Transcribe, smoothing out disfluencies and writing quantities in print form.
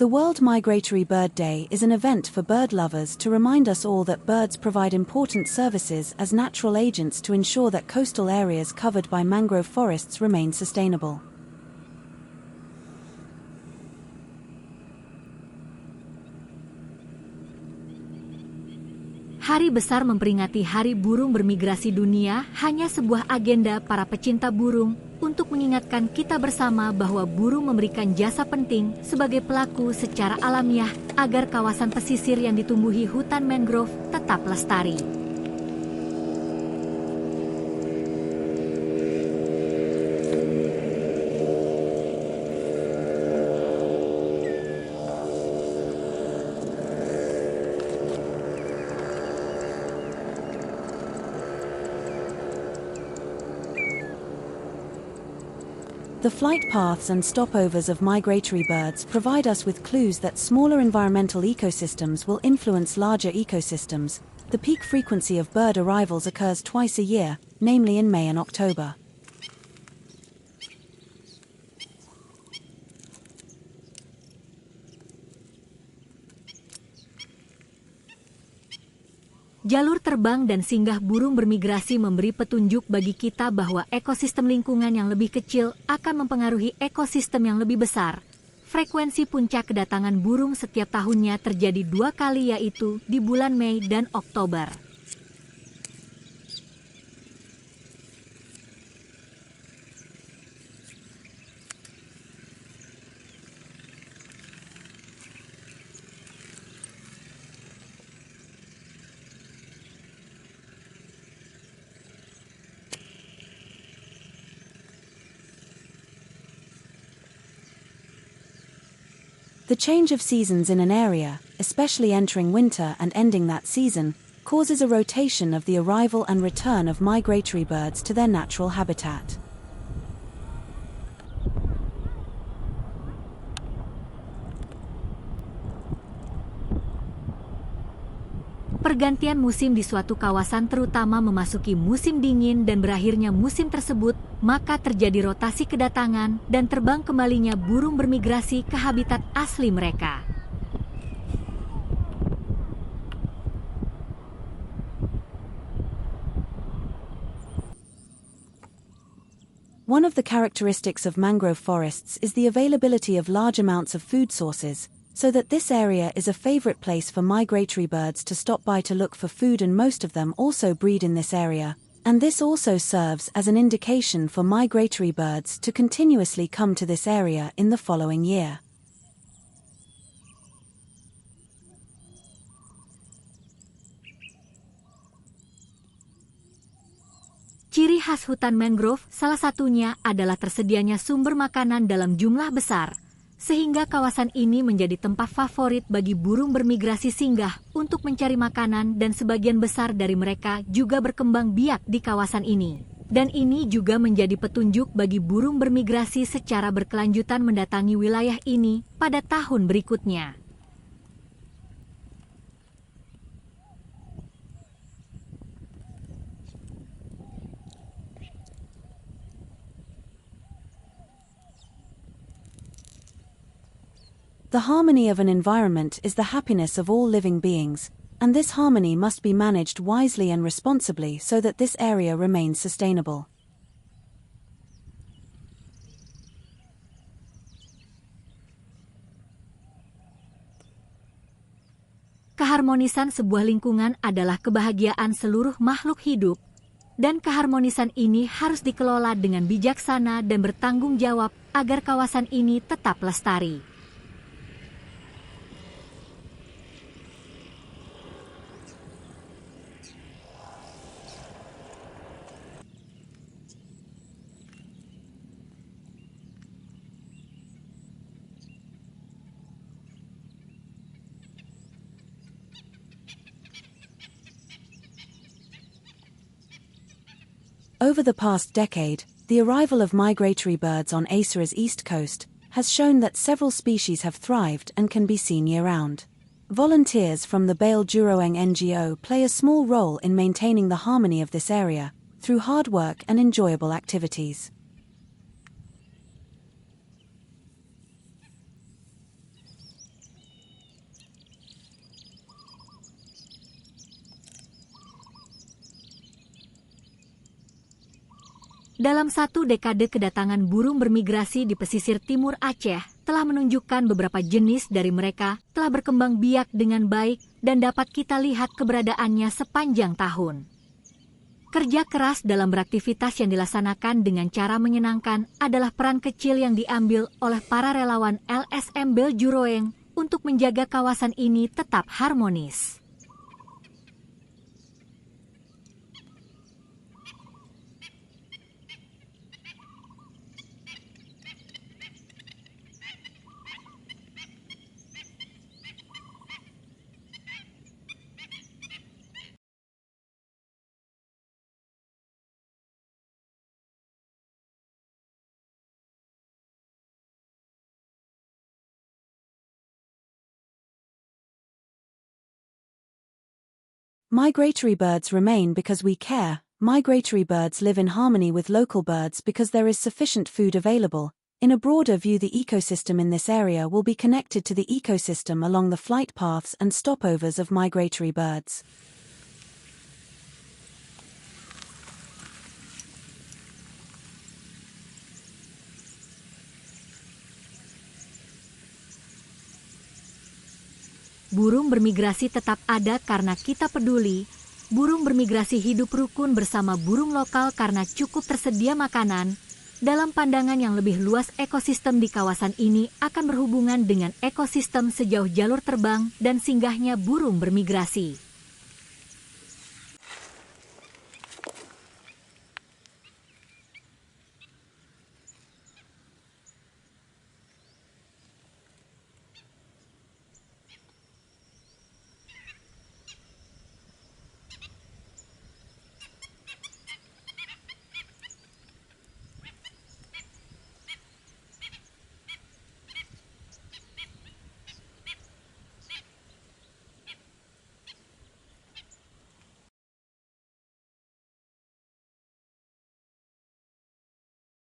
The World Migratory Bird Day is an event for bird lovers to remind us all that birds provide important services as natural agents to ensure that coastal areas covered by mangrove forests remain sustainable. Hari besar memperingati Hari Burung Bermigrasi Dunia hanya sebuah agenda para pecinta burung untuk mengingatkan kita bersama bahwa burung memberikan jasa penting sebagai pelaku secara alamiah agar kawasan pesisir yang ditumbuhi hutan mangrove tetap lestari. The flight paths and stopovers of migratory birds provide us with clues that smaller environmental ecosystems will influence larger ecosystems. The peak frequency of bird arrivals occurs twice a year, namely in May and October. Jalur terbang dan singgah burung bermigrasi memberi petunjuk bagi kita bahwa ekosistem lingkungan yang lebih kecil akan mempengaruhi ekosistem yang lebih besar. Frekuensi puncak kedatangan burung setiap tahunnya terjadi 2 kali, yaitu di bulan Mei dan Oktober. The change of seasons in an area, especially entering winter and ending that season, causes a rotation of the arrival and return of migratory birds to their natural habitat. Pergantian musim di suatu kawasan terutama memasuki musim dingin dan berakhirnya musim tersebut, maka terjadi rotasi kedatangan dan terbang kembalinya burung bermigrasi ke habitat asli mereka. One of the characteristics of mangrove forests is the availability of large amounts of food sources, so that this area is a favorite place for migratory birds to stop by to look for food, and most of them also breed in this area, and this also serves as an indication for migratory birds to continuously come to this area in the following year. Ciri khas hutan mangrove salah satunya adalah tersedianya sumber makanan dalam jumlah besar, sehingga kawasan ini menjadi tempat favorit bagi burung bermigrasi singgah untuk mencari makanan, dan sebagian besar dari mereka juga berkembang biak di kawasan ini. Dan ini juga menjadi petunjuk bagi burung bermigrasi secara berkelanjutan mendatangi wilayah ini pada tahun berikutnya. The harmony of an environment is the happiness of all living beings, and this harmony must be managed wisely and responsibly so that this area remains sustainable. Keharmonisan sebuah lingkungan adalah kebahagiaan seluruh makhluk hidup, dan keharmonisan ini harus dikelola dengan bijaksana dan bertanggung jawab agar kawasan ini tetap lestari. Over the past decade, the arrival of migratory birds on Acehra's east coast has shown that several species have thrived and can be seen year-round. Volunteers from the Bale Juroeng NGO play a small role in maintaining the harmony of this area through hard work and enjoyable activities. Dalam 1 dekade kedatangan burung bermigrasi di pesisir timur Aceh telah menunjukkan beberapa jenis dari mereka telah berkembang biak dengan baik dan dapat kita lihat keberadaannya sepanjang tahun. Kerja keras dalam beraktivitas yang dilaksanakan dengan cara menyenangkan adalah peran kecil yang diambil oleh para relawan LSM Beljuroeng untuk menjaga kawasan ini tetap harmonis. Migratory birds remain because we care. Migratory birds live in harmony with local birds because there is sufficient food available. In a broader view, the ecosystem in this area will be connected to the ecosystem along the flight paths and stopovers of migratory birds. Burung bermigrasi tetap ada karena kita peduli. Burung bermigrasi hidup rukun bersama burung lokal karena cukup tersedia makanan. Dalam pandangan yang lebih luas, ekosistem di kawasan ini akan berhubungan dengan ekosistem sejauh jalur terbang dan singgahnya burung bermigrasi.